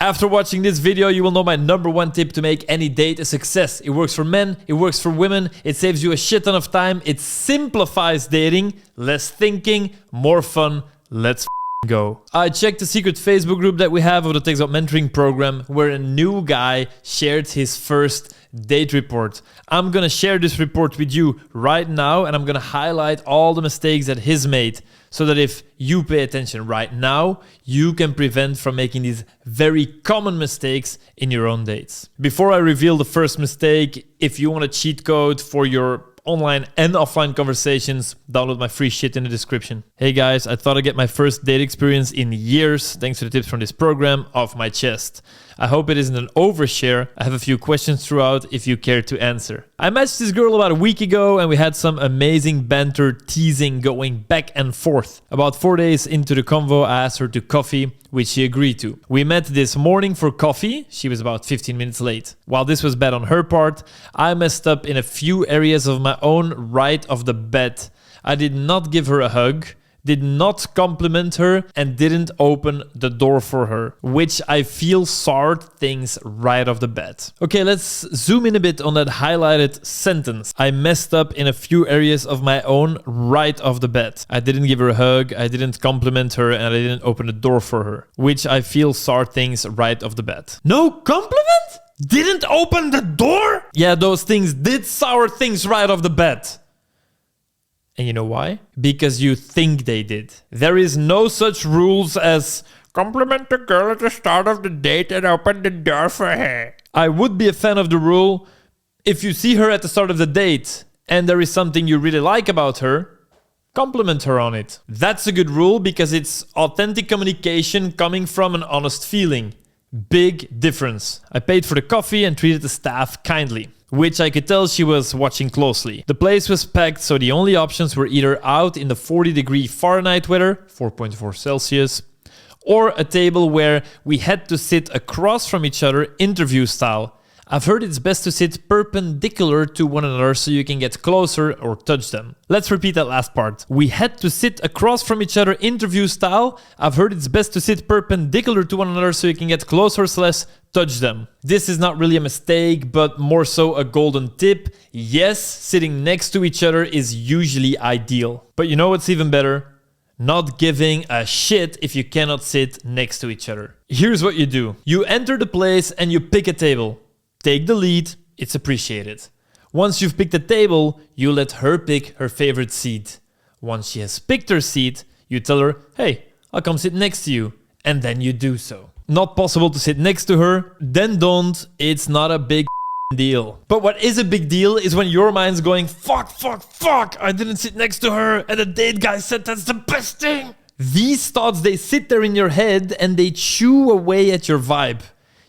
After watching this video, you will know my #1 tip to make any date a success. It works for men, it works for women, it saves you a shit ton of time, it simplifies dating, less thinking, more fun. Let's go. I checked the secret Facebook group that we have of the TextGod mentoring program where a new guy shared his first date report. I'm gonna share this report with you right now, and I'm gonna highlight all the mistakes that he's made so that if you pay attention right now, you can prevent from making these very common mistakes in your own dates. Before I reveal the first mistake, if you want a cheat code for your online and offline conversations, download my free shit in the description. Hey guys, I thought I'd get my first date experience in years, thanks to the tips from this program, off my chest. I hope it isn't an overshare. I have a few questions throughout if you care to answer. I matched this girl about a week ago and we had some amazing banter teasing going back and forth. About 4 days into the convo, I asked her to coffee, which she agreed to. We met this morning for coffee. She was about 15 minutes late. While this was bad on her part, I messed up in a few areas of my own right off the bat. I did not give her a hug, did not compliment her, and didn't open the door for her, which I feel soured things right off the bat. Okay, let's zoom in a bit on that highlighted sentence. I messed up in a few areas of my own right off the bat. I didn't give her a hug, I didn't compliment her, and I didn't open the door for her, which I feel soured things right off the bat. No compliment? Didn't open the door? Yeah, those things did sour things right off the bat. And you know why? Because you think they did. There is no such rules as compliment the girl at the start of the date and open the door for her. I would be a fan of the rule if you see her at the start of the date and there is something you really like about her, compliment her on it. That's a good rule because it's authentic communication coming from an honest feeling. Big difference. I paid for the coffee and treated the staff kindly, which I could tell she was watching closely. The place was packed, so the only options were either out in the 40-degree Fahrenheit weather, 4.4 Celsius, or a table where we had to sit across from each other interview style. I've heard it's best to sit perpendicular to one another so you can get closer or touch them. Let's repeat that last part. We had to sit across from each other interview style. I've heard it's best to sit perpendicular to one another so you can get closer / touch them. This is not really a mistake, but more so a golden tip. Yes, sitting next to each other is usually ideal. But you know what's even better? Not giving a shit if you cannot sit next to each other. Here's what you do. You enter the place and you pick a table. Take the lead, it's appreciated. Once you've picked a table, you let her pick her favorite seat. Once she has picked her seat, you tell her, hey, I'll come sit next to you. And then you do so. Not possible to sit next to her? Then don't. It's not a big deal. But what is a big deal is when your mind's going, fuck, I didn't sit next to her and the date guy said that's the best thing. These thoughts, they sit there in your head and they chew away at your vibe.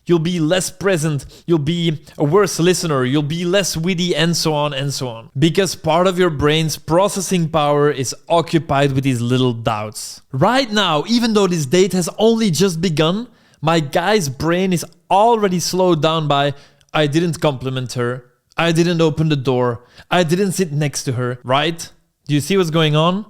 You'll be less present, you'll be a worse listener, you'll be less witty, and so on and so on. Because part of your brain's processing power is occupied with these little doubts. Right now, even though this date has only just begun, my guy's brain is already slowed down by, I didn't compliment her, I didn't open the door, I didn't sit next to her, right? Do you see what's going on?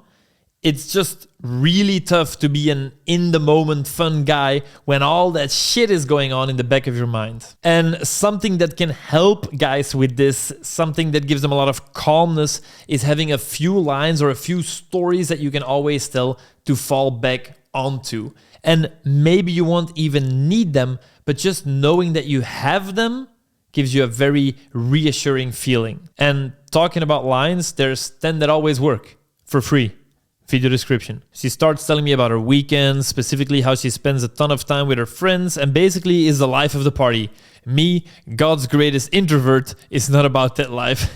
It's just really tough to be an in-the-moment fun guy when all that shit is going on in the back of your mind. And something that can help guys with this, something that gives them a lot of calmness, is having a few lines or a few stories that you can always tell to fall back onto. And maybe you won't even need them, but just knowing that you have them gives you a very reassuring feeling. And talking about lines, there's 10 that always work for free. Video description. She starts telling me about her weekends, specifically how she spends a ton of time with her friends and basically is the life of the party. Me, God's greatest introvert, is not about that life.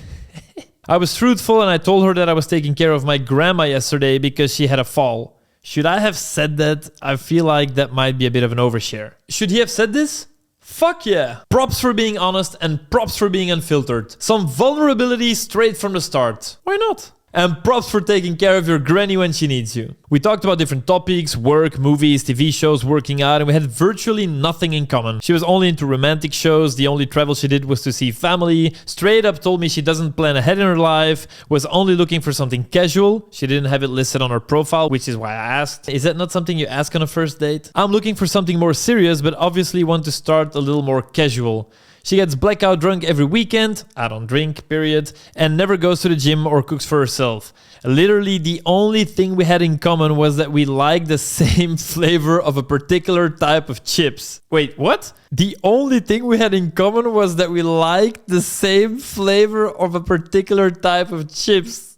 I was truthful and I told her that I was taking care of my grandma yesterday because she had a fall. Should I have said that? I feel like that might be a bit of an overshare. Should he have said this? Fuck yeah. Props for being honest and props for being unfiltered. Some vulnerability straight from the start. Why not? And props for taking care of your granny when she needs you. We talked about different topics, work, movies, TV shows, working out, and we had virtually nothing in common. She was only into romantic shows, the only travel she did was to see family, straight up told me she doesn't plan ahead in her life, was only looking for something casual. She didn't have it listed on her profile, which is why I asked. Is that not something you ask on a first date? I'm looking for something more serious, but obviously want to start a little more casual. She gets blackout drunk every weekend, I don't drink, period, and never goes to the gym or cooks for herself. Literally, the only thing we had in common was that we liked the same flavor of a particular type of chips. Wait, what? The only thing we had in common was that we liked the same flavor of a particular type of chips.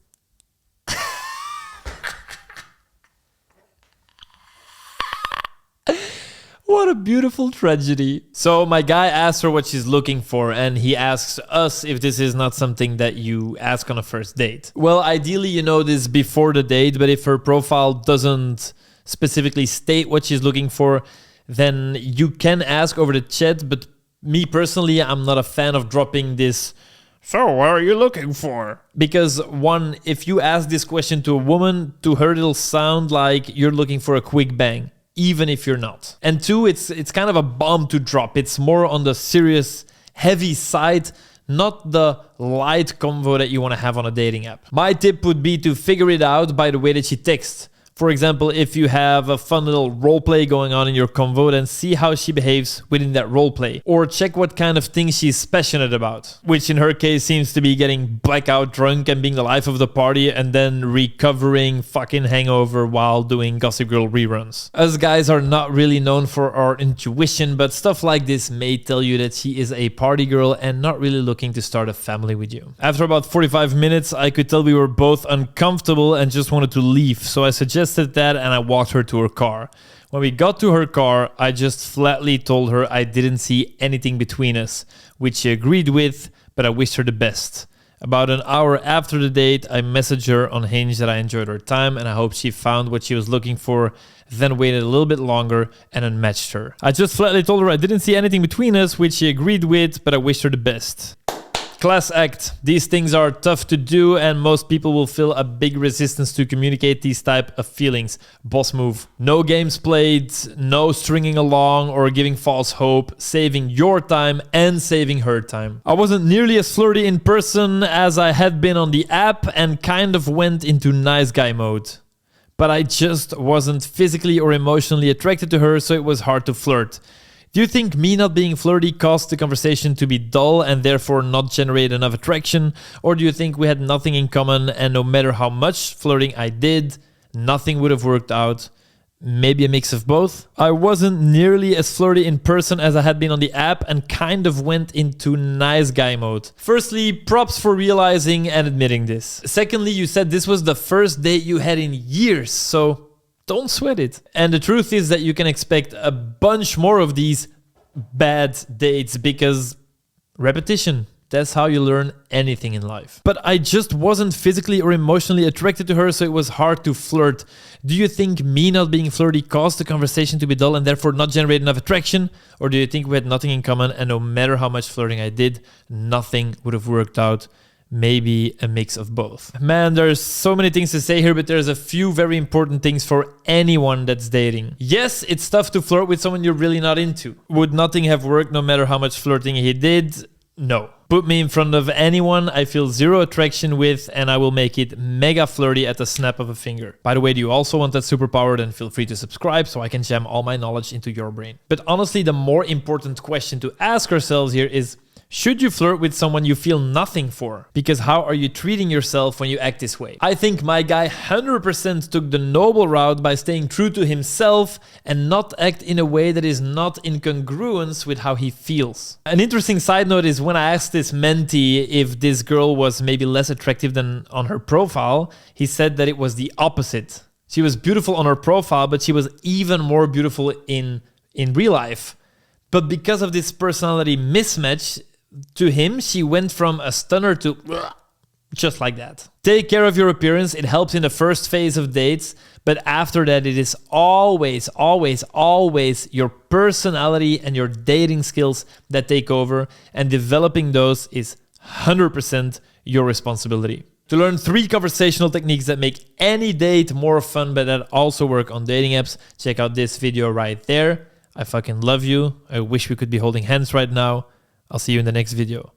What a beautiful tragedy. So my guy asks her what she's looking for, and he asks us if this is not something that you ask on a first date. Well, ideally you know this before the date, but if her profile doesn't specifically state what she's looking for, then you can ask over the chat, but me personally, I'm not a fan of dropping this, "So what are you looking for?" Because one, if you ask this question to a woman, to her it'll sound like you're looking for a quick bang, even if you're not. And two, it's kind of a bomb to drop. It's more on the serious, heavy side, not the light convo that you want to have on a dating app. My tip would be to figure it out by the way that she texts. For example, if you have a fun little roleplay going on in your convo, then see how she behaves within that roleplay. Or check what kind of things she's passionate about, which in her case seems to be getting blackout drunk and being the life of the party and then recovering fucking hangover while doing Gossip Girl reruns. Us guys are not really known for our intuition, but stuff like this may tell you that she is a party girl and not really looking to start a family with you. After about 45 minutes, I could tell we were both uncomfortable and just wanted to leave, so I suggested that and I walked her to her car. When we got to her car, I just flatly told her I didn't see anything between us, which she agreed with, but I wished her the best. About an hour after the date, I messaged her on Hinge that I enjoyed her time and I hope she found what she was looking for, then waited a little bit longer and unmatched her. I just flatly told her I didn't see anything between us, which she agreed with, but I wished her the best. Class act. These things are tough to do and most people will feel a big resistance to communicate these type of feelings. Boss move. No games played, no stringing along or giving false hope, saving your time and saving her time. I wasn't nearly as flirty in person as I had been on the app and kind of went into nice guy mode. But I just wasn't physically or emotionally attracted to her, so it was hard to flirt. Do you think me not being flirty caused the conversation to be dull and therefore not generate enough attraction? Or do you think we had nothing in common and no matter how much flirting I did, nothing would have worked out? Maybe a mix of both? I wasn't nearly as flirty in person as I had been on the app and kind of went into nice guy mode. Firstly, props for realizing and admitting this. Secondly, you said this was the first date you had in years, so don't sweat it. And the truth is that you can expect a bunch more of these bad dates because repetition, that's how you learn anything in life. But I just wasn't physically or emotionally attracted to her, so it was hard to flirt. Do you think me not being flirty caused the conversation to be dull and therefore not generate enough attraction? Or do you think we had nothing in common and no matter how much flirting I did, nothing would have worked out? Maybe a mix of both. Man, there's so many things to say here, but there's a few very important things for anyone that's dating. Yes, it's tough to flirt with someone you're really not into. Would nothing have worked no matter how much flirting he did? No. Put me in front of anyone I feel zero attraction with and I will make it mega flirty at the snap of a finger. By the way, do you also want that superpower? Then feel free to subscribe so I can jam all my knowledge into your brain. But honestly, the more important question to ask ourselves here is, should you flirt with someone you feel nothing for? Because how are you treating yourself when you act this way? I think my guy 100% took the noble route by staying true to himself and not act in a way that is not in congruence with how he feels. An interesting side note is when I asked this mentee if this girl was maybe less attractive than on her profile, he said that it was the opposite. She was beautiful on her profile, but she was even more beautiful in real life. But because of this personality mismatch, to him, she went from a stunner to just like that. Take care of your appearance. It helps in the first phase of dates, but after that, it is always, always, always your personality and your dating skills that take over, and developing those is 100% your responsibility. To learn 3 conversational techniques that make any date more fun but that also work on dating apps, check out this video right there. I fucking love you. I wish we could be holding hands right now. I'll see you in the next video.